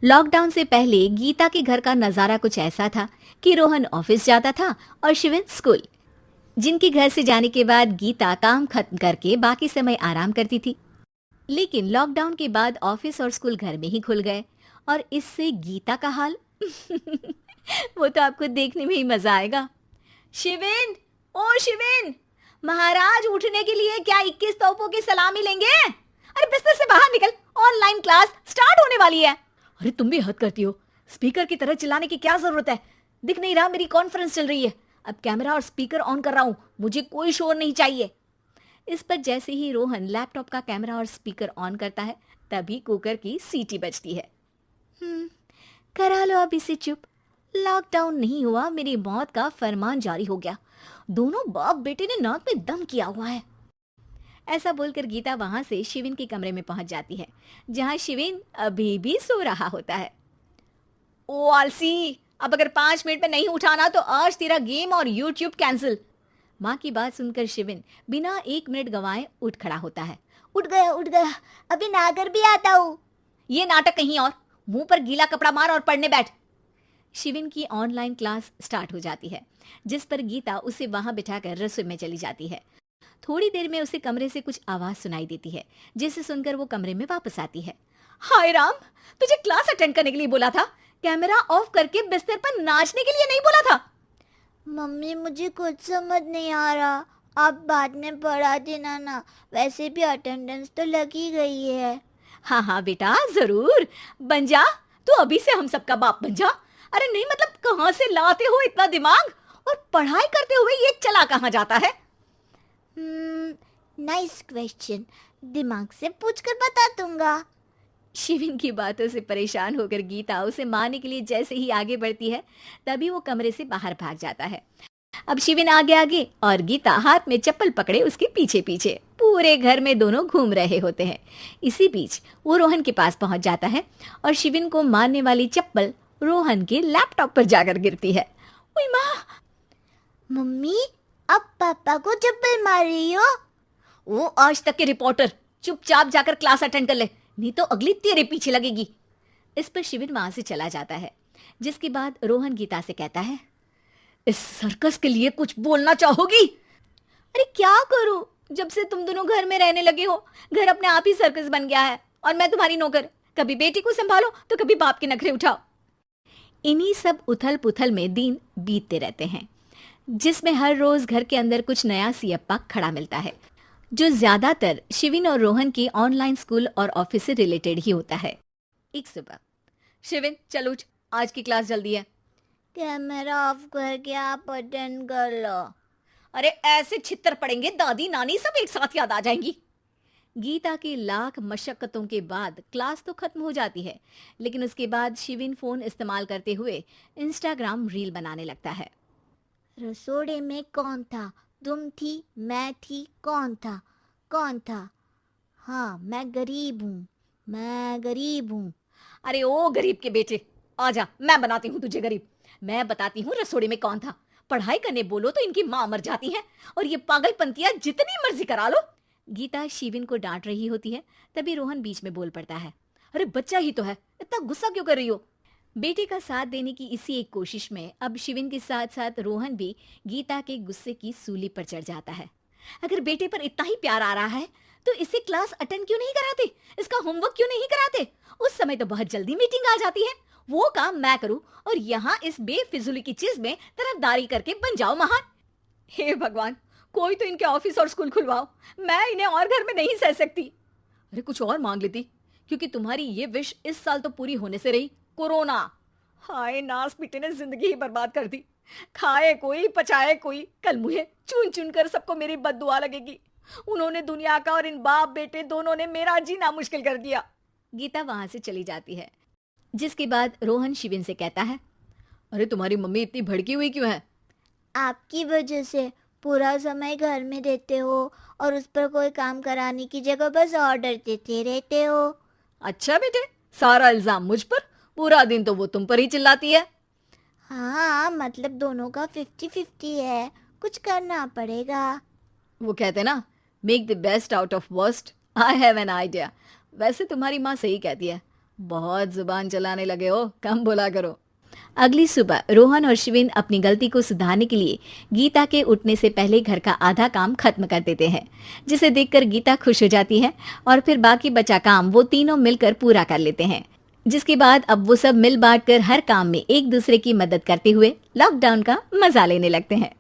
Lockdown से पहले गीता के घर का नजारा कुछ ऐसा था कि रोहन ऑफिस जाता था और शिविन स्कूल। जिनके घर से जाने के बाद गीता काम खत्म करके बाकी समय आराम करती थी। लेकिन लॉकडाउन के बाद ऑफिस और स्कूल घर में ही खुल गए और इससे गीता का हाल वो तो आपको देखने में ही मजा आएगा। शिविन, ओ शिविन, महाराज उठने के लिए क्या 21 तोपों की सलामी लेंगे? अरे बिस्तर से बाहर निकल, ऑनलाइन क्लास स्टार्ट होने वाली है। अरे तुम भी हद करती हो, स्पीकर की तरह चिल्लाने की क्या जरूरत है? दिख नहीं रहा मेरी कॉन्फ्रेंस चल रही है। अब कैमरा और स्पीकर ऑन कर रहा हूं, मुझे कोई शोर नहीं चाहिए। इस पर जैसे ही रोहन लैपटॉप का कैमरा और स्पीकर ऑन करता है तभी कुकर की सीटी बजती है। हम्म, करा लो अब इसे चुप। लॉकडाउन नहीं हुआ, मेरी मौत का फरमान जारी हो गया। दोनों बाप बेटे ने नाक में दम किया हुआ है। ऐसा बोलकर गीता वहां से शिविन के कमरे में पहुंच जाती है, जहां शिविन अभी भी सो रहा होता है। ओ आलसी, अब अगर 5 मिनट में नहीं उठाना तो आज तेरा गेम और यूट्यूब कैंसिल। माँ की बात सुनकर शिविन बिना 1 मिनट गंवाए उठ खड़ा होता है। उठ गया उठ गया, अभी नहाकर भी आता हूँ। ये नाटक कहीं और, मुंह पर गीला कपड़ा मार और पढ़ने बैठ। शिविन की ऑनलाइन क्लास स्टार्ट हो जाती है, जिस पर गीता उसे वहां बिठाकर रसोई में चली जाती है। थोड़ी देर में उसे कमरे से कुछ आवाज सुनाई देती है, जिसे सुनकर वो कमरे में वापस आती है। हाय राम, तुझे क्लास अटेंड करने के लिए बोला था, कैमरा ऑफ करके बिस्तर पर नाचने के लिए नहीं बोला था। मम्मी मुझे कुछ समझ नहीं आ रहा, आप बाद में पढ़ा देना ना, वैसे भी अटेंडेंस तो लगी गई है। हाँ हाँ बेटा, जरूर बन जा। तू अभी से हम सबका बाप बन जा। अरे नहीं मतलब कहाँ से लाते हो इतना दिमाग, और पढ़ाई करते हुए ये चला कहाँ जाता है? नाइस क्वेश्चन, दिमाग से पूछकर बता दूंगा। शिविन की बातों से परेशान होकर गीता उसे मारने के लिए जैसे ही आगे बढ़ती है तभी वो कमरे से बाहर भाग जाता है। अब शिविन आगे आगे और गीता हाथ में चप्पल पकड़े उसके पीछे पीछे पूरे घर में दोनों घूम रहे होते हैं। इसी बीच वो रोहन के पास पहुंच जाता है और शिविन को मारने वाली चप्पल रोहन के लैपटॉप पर जाकर गिरती है। ओए माँ! मम्मी, अब पापा को चप्पल मार रही हो? वो आज तक के रिपोर्टर, चुपचाप जाकर क्लास अटेंड कर ले, नहीं तो अगली तेरे पीछे लगेगी। इस पर शिविन वहां से चला जाता है, जिसके बाद रोहन गीता से कहता है, इस सर्कस के लिए कुछ बोलना चाहोगी? अरे क्या करूं, जब से तुम दोनों घर में रहने लगे हो, घर अपने आप ही सर्कस बन गया है और मैं तुम्हारी नौकर। कभी बेटी को संभालो तो कभी बाप के नखरे उठाओ। इन्हीं सब उथल पुथल में दिन बीतते रहते हैं, जिसमें हर रोज घर के अंदर कुछ नया सियप्पा खड़ा मिलता है, जो ज्यादातर शिविन और रोहन की ऑनलाइन स्कूल और ऑफिस से रिलेटेड ही होता है। एक सुबह, शिविन चल उठ, आज की क्लास जल्दी है। कैमरा ऑफ करके आप अटेंड कर लो। अरे ऐसे छित्तर पड़ेंगे, दादी नानी सब एक साथ याद आ जाएंगी। गीता की लाख मशक्कतों के बाद क्लास तो खत्म हो जाती है, लेकिन उसके बाद शिविन फोन इस्तेमाल करते हुए इंस्टाग्राम रील बनाने लगता है। रसोड़े में कौन था? तुम थी, मैं थी, कौन था? कौन था? हाँ, मैं गरीब हूँ, मैं गरीब हूँ। अरे ओ गरीब के बेटे, आजा, मैं बनाती हूँ तुझे गरीब। मैं बताती हूँ रसोड़े में कौन था। पढ़ाई करने बोलो तो इनकी माँ मर जाती है, और ये पागलपंतियां जितनी मर्जी करा लो। गीता शिविन को डांट रही होती है, तभी रोहन बीच में बोल पड़ता है। अरे बच्चा ही तो है, इतना गुस्सा क्यों कर रही हो? बेटे का साथ देने की इसी एक कोशिश में अब शिविन के साथ साथ रोहन भी गीता के गुस्से की सूली पर चढ़ जाता है। अगर बेटे पर इतना ही प्यार आ रहा है तो इसे क्लास अटेंड क्यों नहीं कराते, इसका होमवर्क क्यों नहीं कराते? उस समय तो बहुत जल्दी मीटिंग आ जाती है, वो काम मैं करूं और यहाँ इस बेफिजुली की चीज में तरफदारी करके बन जाओ महान। हे भगवान, कोई तो इनके ऑफिस और स्कूल खुलवाओ, मैं इन्हें और घर में नहीं सह सकती। अरे कुछ और मांग लेती, क्योंकि तुम्हारी ये विश इस साल तो पूरी होने से रही, कोरोना। हाय नास बेटे ने जिंदगी ही बर्बाद कर दी। खाए कोई पचाए कोई, कल मुझे चुन चुन कर सबको मेरी बद्दुआ लगेगी। उन्होंने दुनिया का और इन बाप बेटे दोनों ने मेरा जीना मुश्किल कर दिया। गीता वहां से चली जाती है, जिसके बाद रोहन शिविन से कहता है, अरे तुम्हारी मम्मी इतनी भड़की हुई क्यों है? आपकी वजह से पूरा समय घर में रहते हो और उस पर कोई काम कराने की जगह बस ऑर्डर देते रहते हो। अच्छा बेटे, सारा इल्जाम मुझ पर, पूरा दिन तो वो तुम पर ही चिल्लाती है। हाँ, मतलब दोनों का 50-50 है, कुछ करना पड़ेगा। वो कहते ना, make the best out of worst. I have an idea. वैसे तुम्हारी माँ सही कहती है, बहुत जुबान चलाने लगे हो, कम बोला करो। अगली सुबह रोहन और शिविन अपनी गलती को सुधारने के लिए गीता के उठने से पहले घर का आधा काम खत्म कर देते हैं, जिसे देखकर गीता खुश हो जाती है और फिर बाकी बचा काम वो तीनों मिलकर पूरा कर लेते हैं। जिसके बाद अब वो सब मिल बांट कर हर काम में एक दूसरे की मदद करते हुए लॉकडाउन का मजा लेने लगते हैं।